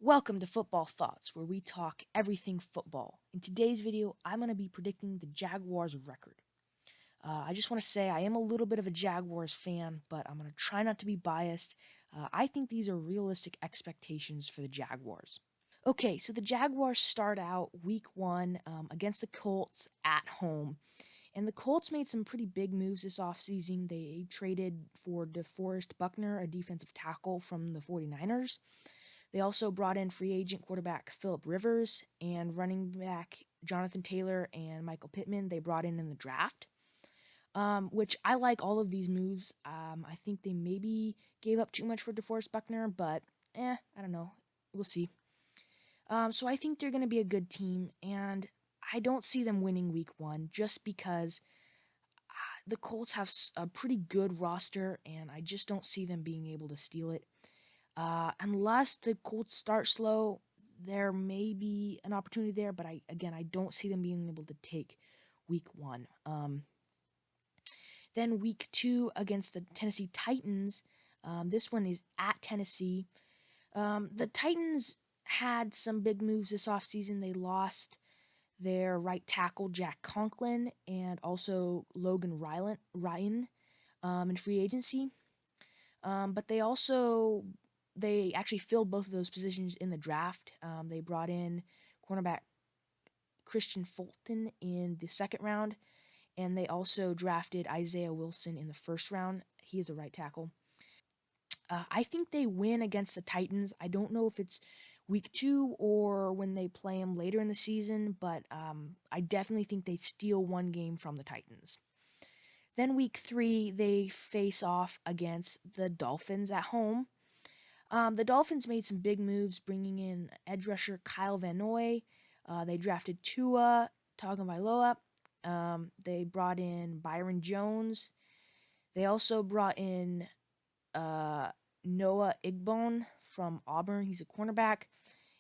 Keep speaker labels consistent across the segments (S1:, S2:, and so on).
S1: Welcome to Football Thoughts, where we talk everything football. In today's video, I'm going to be predicting the Jaguars' record. I just want to say I am a little bit of a Jaguars fan, but I'm going to try not to be biased. I think these are realistic expectations for the Jaguars. Okay, so the Jaguars start out week 1 against the Colts at home. And the Colts made some pretty big moves this offseason. They traded for DeForest Buckner, a defensive tackle from the 49ers. They also brought in free agent quarterback Philip Rivers and running back Jonathan Taylor and Michael Pittman. They brought in the draft, which I like all of these moves. I think they maybe gave up too much for DeForest Buckner, but I don't know. We'll see. So I think they're going to be a good team, and I don't see them winning week 1 just because the Colts have a pretty good roster, and I just don't see them being able to steal it. Unless the Colts start slow, there may be an opportunity there, but I don't see them being able to take week 1. Then week 2 against the Tennessee Titans. This one is at Tennessee. The Titans had some big moves this offseason. They lost their right tackle, Jack Conklin, and also Logan Ryan in free agency. But they actually filled both of those positions in the draft. They brought in cornerback Christian Fulton in the second round, and they also drafted Isaiah Wilson in the first round. He is a right tackle. I think they win against the Titans. I don't know if it's week 2 or when they play them later in the season, but I definitely think they steal one game from the Titans. Then week 3, they face off against the Dolphins at home. The Dolphins made some big moves, bringing in edge rusher Kyle Van Noy. They drafted Tua Tagovailoa. They brought in Byron Jones. They also brought in Noah Igbone from Auburn. He's a cornerback.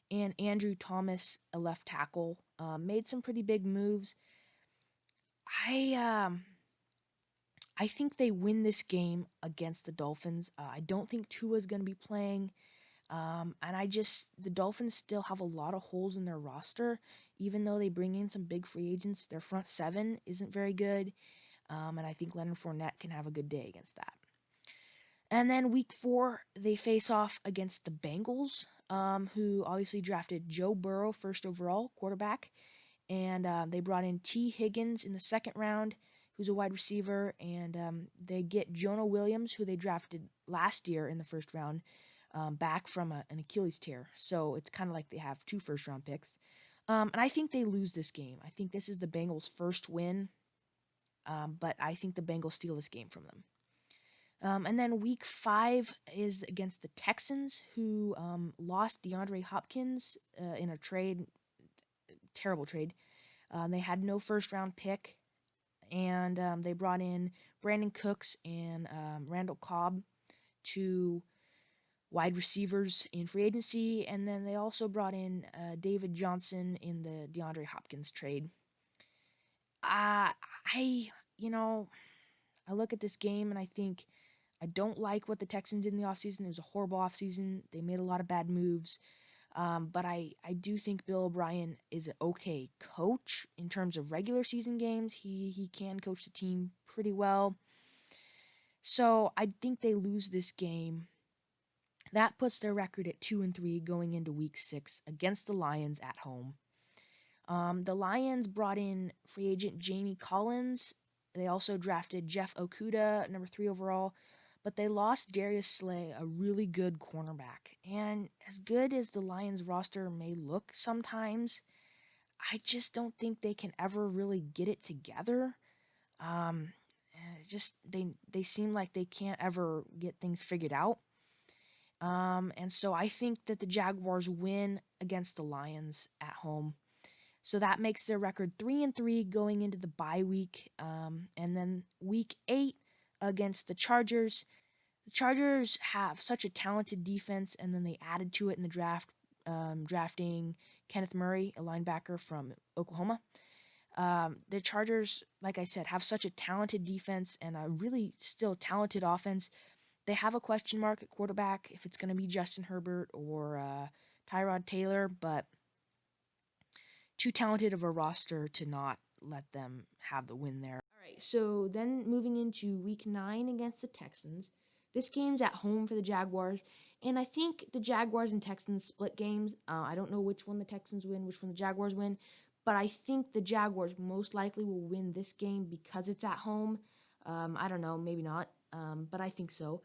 S1: And Andrew Thomas, a left tackle. Made some pretty big moves. I I think they win this game against the Dolphins. I don't think Tua's going to be playing. And the Dolphins still have a lot of holes in their roster, even though they bring in some big free agents. Their front seven isn't very good, and I think Leonard Fournette can have a good day against that. And then week 4, they face off against the Bengals, who obviously drafted Joe Burrow first overall quarterback, and they brought in T. Higgins in the second round, who's a wide receiver, and they get Jonah Williams, who they drafted last year in the first round, back from an Achilles tear. So it's kind of like they have 2 first-round picks. And I think they lose this game. I think this is the Bengals' first win, but I think the Bengals steal this game from them. And then week 5 is against the Texans, who lost DeAndre Hopkins in a trade, terrible trade. They had no first-round pick, and they brought in Brandon Cooks and Randall Cobb to wide receivers in free agency, and then they also brought in David Johnson in the DeAndre Hopkins trade. Uh, I, you know, I look at this game and I think I don't like what the Texans did in the offseason. It was a horrible offseason. They made a lot of bad moves. But I do think Bill O'Brien is an okay coach in terms of regular season games. He can coach the team pretty well. So I think they lose this game. That puts their record at 2-3 going into week 6 against the Lions at home. The Lions brought in free agent Jamie Collins. They also drafted Jeff Okuda, number 3 overall, but they lost Darius Slay, a really good cornerback. And as good as the Lions roster may look sometimes, I just don't think they can ever really get it together. Um, they seem like they can't ever get things figured out. And so I think that the Jaguars win against the Lions at home. So that makes their record 3-3 going into the bye week. And then week 8 against the Chargers. The Chargers have such a talented defense, and then they added to it in the draft, drafting Kenneth Murray, a linebacker from Oklahoma. The Chargers, like I said, have such a talented defense and a really still talented offense. They have a question mark at quarterback if it's going to be Justin Herbert or Tyrod Taylor, but too talented of a roster to not let them have the win there. All right, so then moving into week 9 against the Texans. This game's at home for the Jaguars, and I think the Jaguars and Texans split games. I don't know which one the Texans win, which one the Jaguars win, but I think the Jaguars most likely will win this game because it's at home. I don't know, maybe not, but I think so.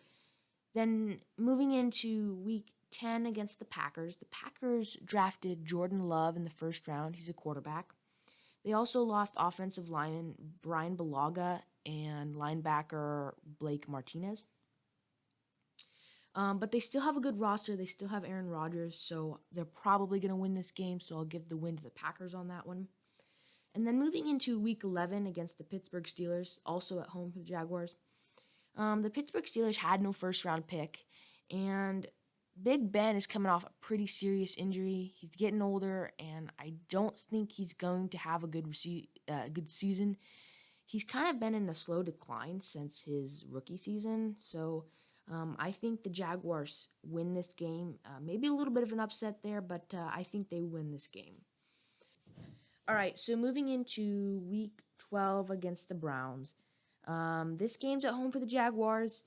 S1: Then moving into week 10 against the Packers drafted Jordan Love in the first round. He's a quarterback. They also lost offensive lineman Brian Balaga and linebacker Blake Martinez. But they still have a good roster. They still have Aaron Rodgers, so they're probably going to win this game. So I'll give the win to the Packers on that one. And then moving into week 11 against the Pittsburgh Steelers, also at home for the Jaguars. The Pittsburgh Steelers had no first round pick, and Big Ben is coming off a pretty serious injury. He's getting older, and I don't think he's going to have a good season. He's kind of been in a slow decline since his rookie season, so I think the Jaguars win this game. Maybe a little bit of an upset there, but I think they win this game. All right, so moving into week 12 against the Browns. This game's at home for the Jaguars.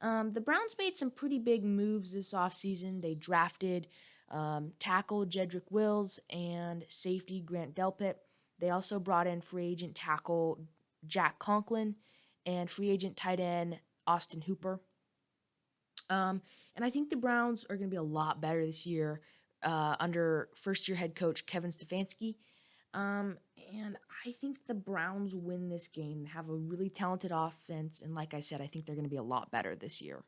S1: The Browns made some pretty big moves this offseason. They drafted tackle Jedrick Wills and safety Grant Delpit. They also brought in free agent tackle Jack Conklin and free agent tight end Austin Hooper. And I think the Browns are going to be a lot better this year under first-year head coach Kevin Stefanski. Um, and I think the Browns win this game. They have a really talented offense, and like I said, I think they're going to be a lot better this year.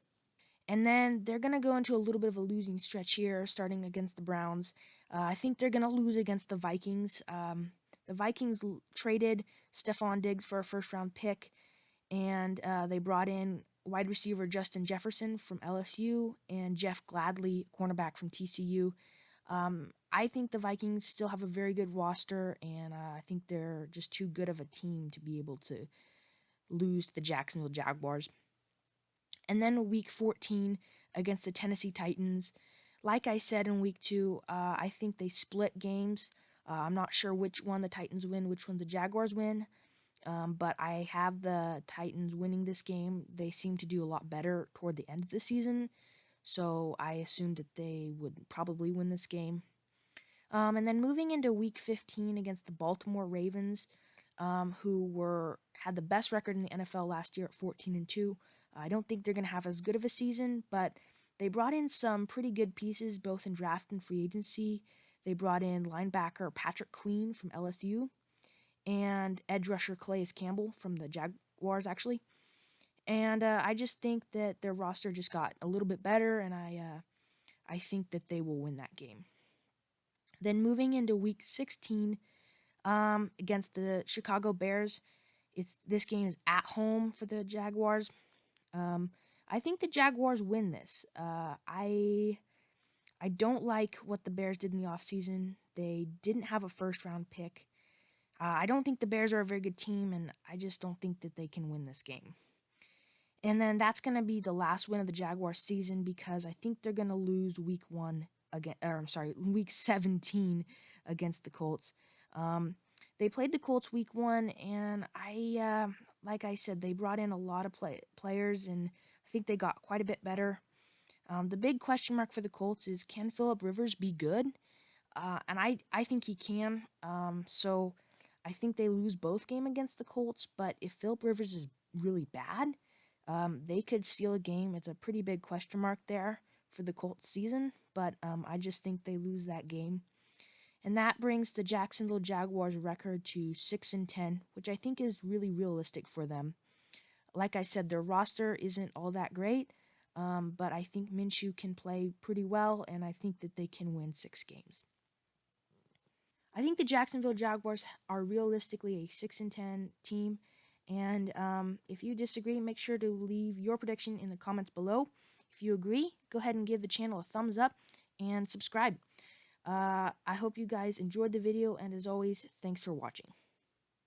S1: And then they're going to go into a little bit of a losing stretch here, starting against the Browns. I think they're going to lose against the Vikings. The Vikings traded Stephon Diggs for a first-round pick, and they brought in wide receiver Justin Jefferson from LSU and Jeff Gladley, cornerback from TCU. I think the Vikings still have a very good roster, and I think they're just too good of a team to be able to lose to the Jacksonville Jaguars. And then week 14 against the Tennessee Titans. Like I said in week 2, I think they split games. I'm not sure which one the Titans win, which one the Jaguars win. But I have the Titans winning this game. They seem to do a lot better toward the end of the season, so I assumed that they would probably win this game. And then moving into Week 15 against the Baltimore Ravens, who had the best record in the NFL last year at 14-2. I don't think they're going to have as good of a season, but they brought in some pretty good pieces both in draft and free agency. They brought in linebacker Patrick Queen from LSU and edge rusher Calais Campbell from the Jaguars, actually. And I just think that their roster just got a little bit better, and I think that they will win that game. Then moving into Week 16 against the Chicago Bears, this game is at home for the Jaguars. I think the Jaguars win this. I don't like what the Bears did in the offseason. They didn't have a first-round pick. I don't think the Bears are a very good team, and I just don't think that they can win this game. And then that's going to be the last win of the Jaguars season because I think they're going to lose week 17 against the Colts. They played the Colts week 1, and like I said, they brought in a lot of players, and I think they got quite a bit better. The big question mark for the Colts is, can Phillip Rivers be good? And I think he can. So I think they lose both game against the Colts, but if Phillip Rivers is really bad, they could steal a game. It's a pretty big question mark there for the Colts season, but I just think they lose that game. And that brings the Jacksonville Jaguars record to 6-10, which I think is really realistic for them. Like I said, their roster isn't all that great, but I think Minshew can play pretty well, and I think that they can win 6 games. I think the Jacksonville Jaguars are realistically a 6-10 team. And if you disagree, make sure to leave your prediction in the comments below. If you agree, go ahead and give the channel a thumbs up and subscribe. I hope you guys enjoyed the video, and as always, thanks for watching.